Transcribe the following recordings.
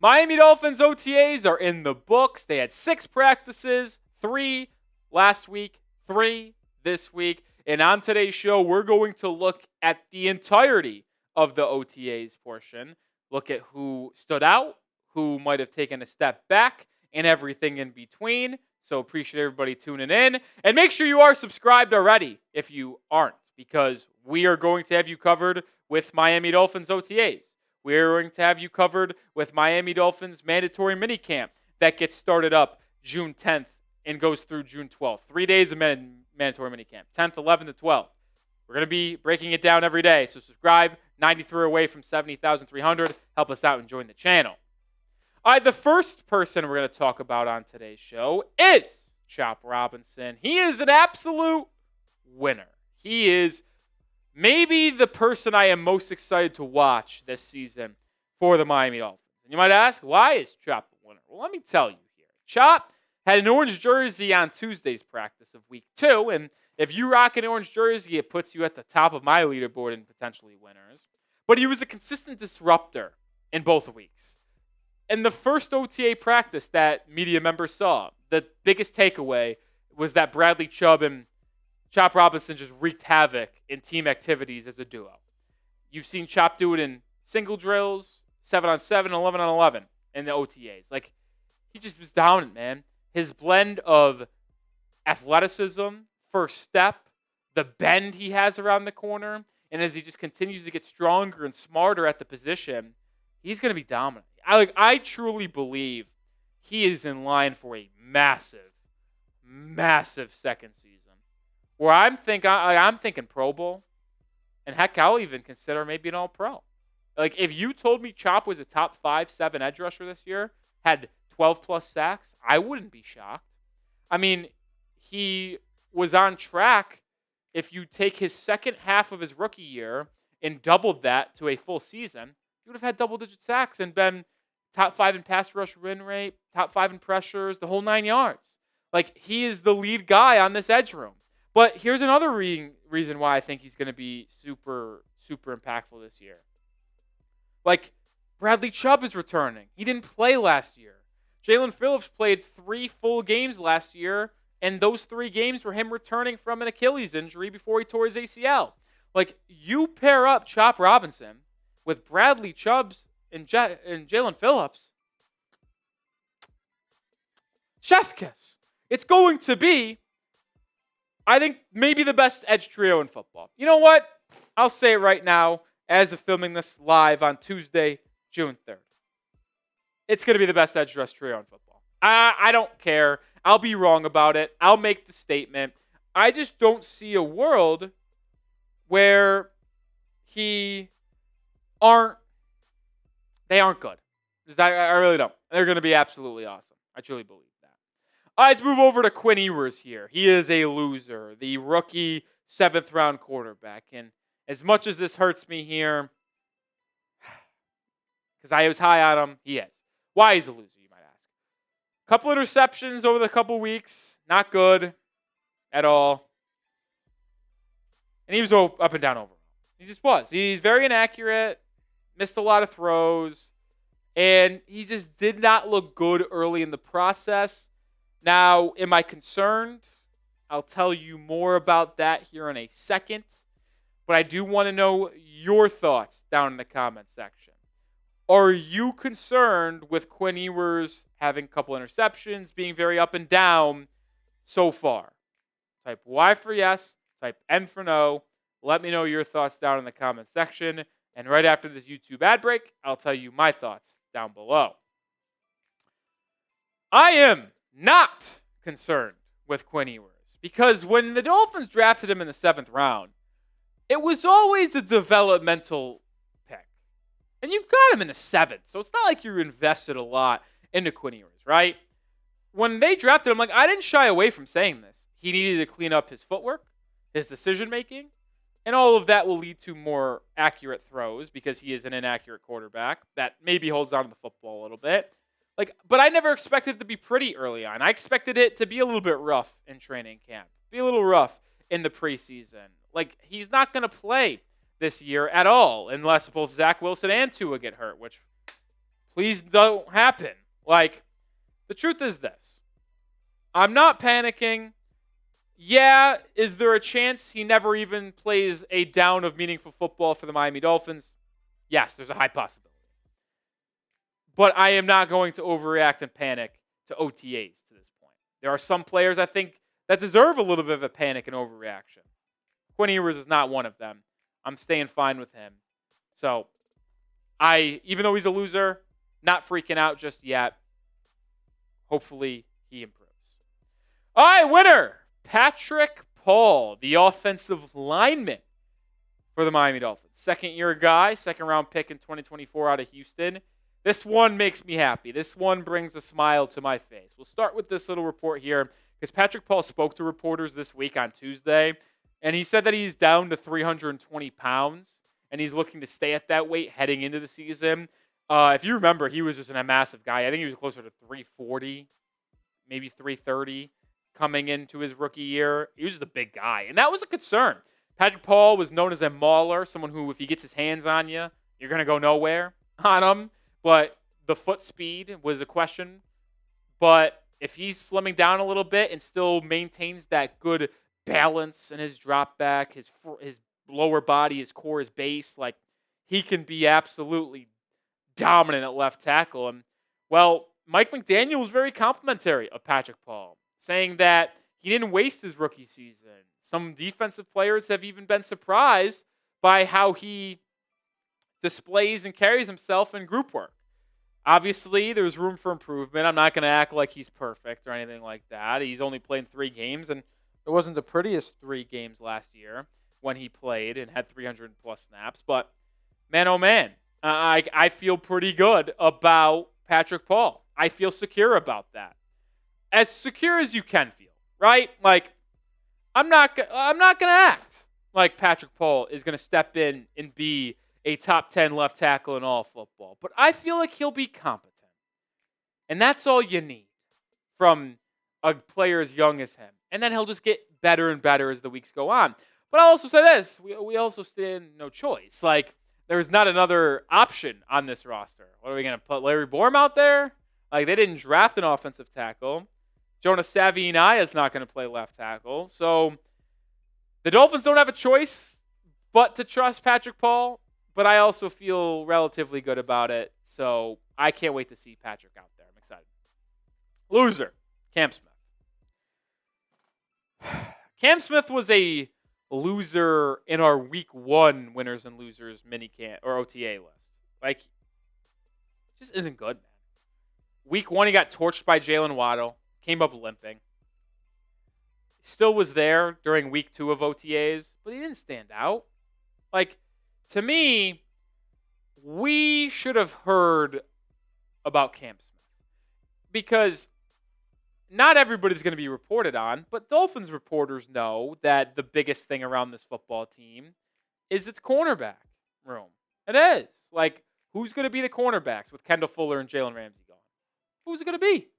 Miami Dolphins OTAs are in the books. They had 6 practices, 3 last week, 3 this week. And on today's show, we're going to look at the entirety of the OTAs portion, look at who stood out, who might have taken a step back, and everything in between. So appreciate everybody tuning in. And make sure you are subscribed already if you aren't, because we are going to have you covered with Miami Dolphins OTAs. We're going to have you covered with Miami Dolphins mandatory minicamp that gets started up June 10th and goes through June 12th. 3 days of mandatory minicamp, 10th, 11th, and 12th. We're going to be breaking it down every day. So subscribe, 93 away from 70,300. Help us out and join the channel. All right, the first person we're going to talk about on today's show is Chop Robinson. He is an absolute winner. He is maybe the person I am most excited to watch this season for the Miami Dolphins. And you might ask, why is Chop the winner? Well, let me tell you here. Chop had an orange jersey on Tuesday's practice of week 2, and if you rock an orange jersey, it puts you at the top of my leaderboard in potentially winners. But he was a consistent disruptor in both weeks. In the first OTA practice that media members saw, the biggest takeaway was that Bradley Chubb and Chop Robinson just wreaked havoc in team activities as a duo. You've seen Chop do it in single drills, 7-on-7, 11-on-11 in the OTAs. Like, he just was dominant, man. His blend of athleticism, first step, the bend he has around the corner, and as he just continues to get stronger and smarter at the position, he's going to be dominant. I truly believe he is in line for a massive, massive second season. Where I'm thinking Pro Bowl, and heck, I'll even consider maybe an All-Pro. Like, if you told me Chop was a top 5-7 edge rusher this year, had 12-plus sacks, I wouldn't be shocked. I mean, he was on track. If you take his second half of his rookie year and doubled that to a full season, he would have had double-digit sacks and been top 5 in pass rush win rate, top 5 in pressures, the whole 9 yards. Like, he is the lead guy on this edge room. But here's another reason why I think he's going to be super, super impactful this year. Like, Bradley Chubb is returning. He didn't play last year. Jalen Phillips played 3 full games last year, and those 3 games were him returning from an Achilles injury before he tore his ACL. Like, you pair up Chop Robinson with Bradley Chubbs and Jalen Phillips, chef kiss. It's going to be, I think, maybe the best edge trio in football. You know what? I'll say it right now as of filming this live on Tuesday, June 3rd. It's going to be the best edge rush trio in football. I don't care. I'll be wrong about it. I'll make the statement. I just don't see a world where they aren't good. I really don't. They're going to be absolutely awesome. I truly believe that. All right, let's move over to Quinn Ewers here. He is a loser, the rookie 7th-round quarterback. And as much as this hurts me here, because I was high on him, he is. Why he's a loser, you might ask. Couple interceptions over the couple weeks. Not good at all. And he was up and down overall. He just was. He's very inaccurate, missed a lot of throws, and he just did not look good early in the process. Now, am I concerned? I'll tell you more about that here in a second. But I do want to know your thoughts down in the comment section. Are you concerned with Quinn Ewers having a couple interceptions, being very up and down so far? Type Y for yes, type N for no. Let me know your thoughts down in the comment section. And right after this YouTube ad break, I'll tell you my thoughts down below. I am not concerned with Quinn Ewers because when the Dolphins drafted him in the 7th round, it was always a developmental pick. And you've got him in the 7th, so it's not like you invested a lot into Quinn Ewers, right? When they drafted him, I didn't shy away from saying this. He needed to clean up his footwork, his decision-making, and all of that will lead to more accurate throws because he is an inaccurate quarterback that maybe holds on to the football a little bit. But I never expected it to be pretty early on. I expected it to be a little bit rough in training camp, be a little rough in the preseason. He's not going to play this year at all unless both Zach Wilson and Tua get hurt, which Please don't happen. Like, the truth is this. I'm not panicking. Yeah, is there a chance he never even plays a down of meaningful football for the Miami Dolphins? Yes, there's a high possibility. But I am not going to overreact and panic to OTAs to this point. There are some players I think that deserve a little bit of a panic and overreaction. Quinn Ewers is not one of them. I'm staying fine with him. So, even though he's a loser, not freaking out just yet. Hopefully, he improves. All right, winner. Patrick Paul, the offensive lineman for the Miami Dolphins. Second-year guy, second-round pick in 2024 out of Houston. This one makes me happy. This one brings a smile to my face. We'll start with this little report here because Patrick Paul spoke to reporters this week on Tuesday, and he said that he's down to 320 pounds, and he's looking to stay at that weight heading into the season. If you remember, he was just a massive guy. I think he was closer to 340, maybe 330 coming into his rookie year. He was just a big guy, and that was a concern. Patrick Paul was known as a mauler, someone who, if he gets his hands on you, you're going to go nowhere on him. But the foot speed was a question. But if he's slimming down a little bit and still maintains that good balance in his drop back, his lower body, his core, his base, like, he can be absolutely dominant at left tackle. And, well, Mike McDaniel was very complimentary of Patrick Paul, saying that he didn't waste his rookie season. Some defensive players have even been surprised by how he displays and carries himself in group work. Obviously, there's room for improvement. I'm not going to act like he's perfect or anything like that. He's only played 3 games, and it wasn't the prettiest 3 games last year when he played and had 300-plus snaps. But, man, oh, man, I feel pretty good about Patrick Paul. I feel secure about that. As secure as you can feel, right? Like, I'm not going to act like Patrick Paul is going to step in and be a top 10 left tackle in all football. But I feel like he'll be competent. And that's all you need from a player as young as him. And then he'll just get better and better as the weeks go on. But I'll also say this. We also stand no choice. Like, there's not another option on this roster. What are we going to put Larry Bourne out there? Like, they didn't draft an offensive tackle. Jonas Saviniai is not going to play left tackle. So the Dolphins don't have a choice but to trust Patrick Paul. But I also feel relatively good about it. So I can't wait to see Patrick out there. I'm excited. Loser, Cam Smith. Cam Smith was a loser in our week 1 winners and losers minicamp or OTA list. Like, just isn't good, man. Week 1, he got torched by Jalen Waddle. Came up limping. Still was there during week 2 of OTAs, but he didn't stand out. Like, to me, we should have heard about Cam Smith because not everybody's going to be reported on, but Dolphins reporters know that the biggest thing around this football team is its cornerback room. It is. Like, who's going to be the cornerbacks with Kendall Fuller and Jalen Ramsey gone? Who's it going to be?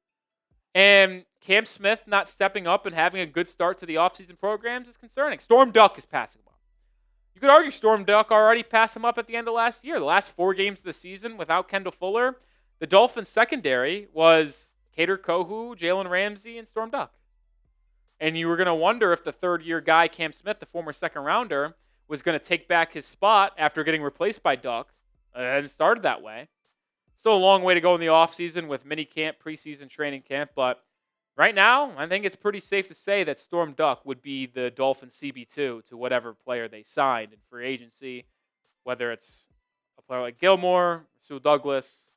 And Cam Smith not stepping up and having a good start to the offseason programs is concerning. Storm Duck is passing him up. You could argue Storm Duck already passed him up at the end of last year. The last 4 games of the season without Kendall Fuller, the Dolphins secondary was Kader Kohu, Jalen Ramsey, and Storm Duck. And you were going to wonder if the third-year guy, Cam Smith, the former second-rounder, was going to take back his spot after getting replaced by Duck. And it started that way. Still a long way to go in the offseason with minicamp, preseason training camp, but right now, I think it's pretty safe to say that Storm Duck would be the Dolphins CB2 to whatever player they signed in free agency, whether it's a player like Gilmore, Sue Douglas,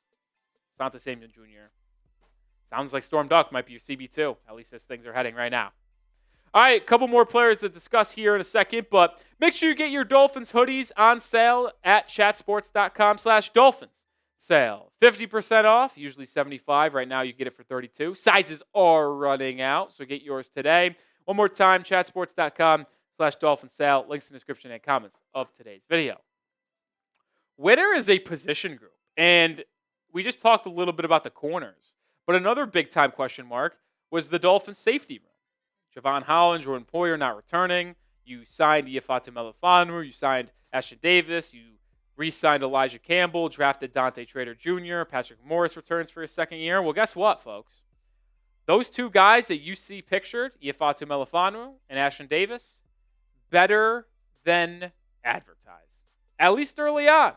Santa Samuel Jr. Sounds like Storm Duck might be your CB2, at least as things are heading right now. All right, a couple more players to discuss here in a second, but make sure you get your Dolphins hoodies on sale at chatsports.com/Dolphins. Sale. 50% off, usually $75. Right now you get it for $32. Sizes are running out, so get yours today. One more time, chatsports.com/Dolphin sale. Links in the description and comments of today's video. Winner is a position group, and we just talked a little bit about the corners, but another big-time question mark was the Dolphins safety room. Javon Holland, Jordan Poyer not returning. You signed Iafatu Melifonwu. You signed Ashton Davis. You Re-signed Elijah Campbell, drafted Dante Trader Jr., Patrick Morris returns for his second year. Well, guess what, folks? Those two guys that you see pictured, Ifeatu Melifonwu and Ashton Davis, better than advertised, at least early on.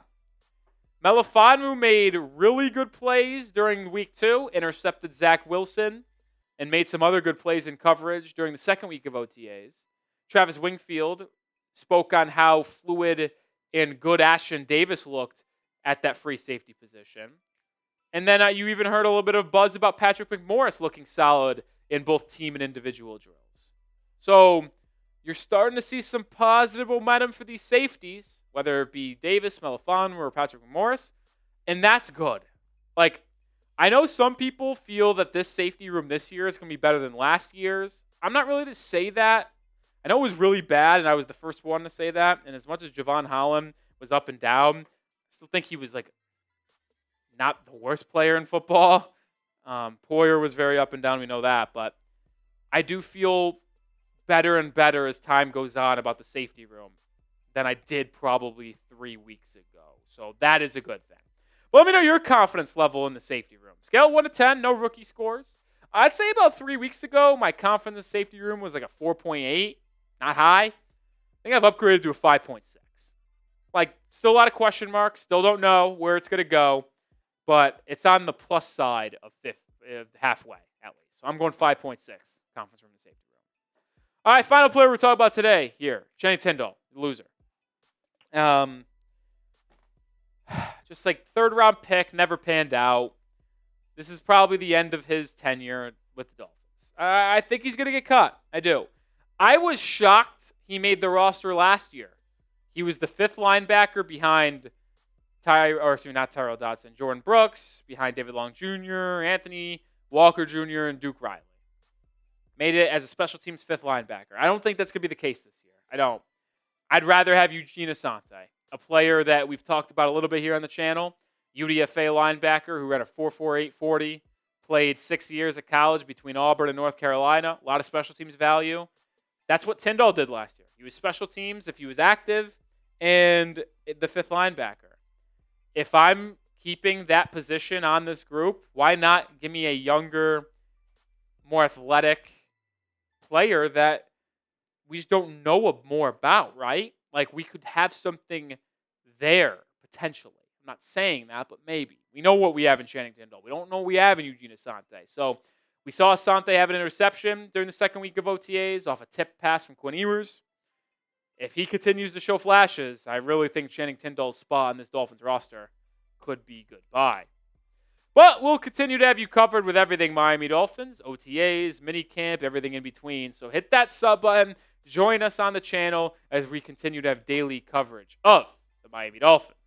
Melifonwu made really good plays during week 2, intercepted Zach Wilson, and made some other good plays in coverage during the second week of OTAs. Travis Wingfield spoke on how fluid and good Ashton Davis looked at that free safety position. And then you even heard a little bit of buzz about Patrick McMorris looking solid in both team and individual drills. So you're starting to see some positive momentum for these safeties, whether it be Davis, Melifonwu, or Patrick McMorris, and that's good. Like, I know some people feel that this safety room this year is going to be better than last year's. I'm not really to say that. I know it was really bad, and I was the first one to say that. And as much as Javon Holland was up and down, I still think he was like not the worst player in football. Poyer was very up and down. We know that. But I do feel better and better as time goes on about the safety room than I did probably 3 weeks ago. So that is a good thing. But let me know your confidence level in the safety room. Scale of 1 to 10, no rookie scores. I'd say about 3 weeks ago, my confidence in the safety room was like a 4.8. Not high. I think I've upgraded to a 5.6. Like, still a lot of question marks. Still don't know where it's going to go. But it's on the plus side of halfway, at least. So I'm going 5.6 confidence room in the safety room. All right, final player we're talking about today here. Jenny Tindall, loser. Just like third-round pick, never panned out. This is probably the end of his tenure with the Dolphins. I think he's going to get cut. I do. I was shocked he made the roster last year. He was the 5th linebacker behind not Tyrell Dodson, Jordan Brooks, behind David Long Jr., Anthony Walker Jr., and Duke Riley. Made it as a special teams 5th linebacker. I don't think that's going to be the case this year. I don't. I'd rather have Eugene Asante, a player that we've talked about a little bit here on the channel, UDFA linebacker who ran a 4.48 40, played 6 years at college between Auburn and North Carolina. A lot of special teams value. That's what Tindall did last year. He was special teams if he was active and the 5th linebacker. If I'm keeping that position on this group, why not give me a younger, more athletic player that we just don't know more about, right? Like, we could have something there, potentially. I'm not saying that, but maybe. We know what we have in Channing Tindall. We don't know what we have in Eugene Asante. So we saw Asante have an interception during the second week of OTAs off a tip pass from Quinn Ewers. If he continues to show flashes, I really think Channing Tindall's spot on this Dolphins roster could be goodbye. But we'll continue to have you covered with everything Miami Dolphins, OTAs, minicamp, everything in between. So hit that sub button. Join us on the channel as we continue to have daily coverage of the Miami Dolphins.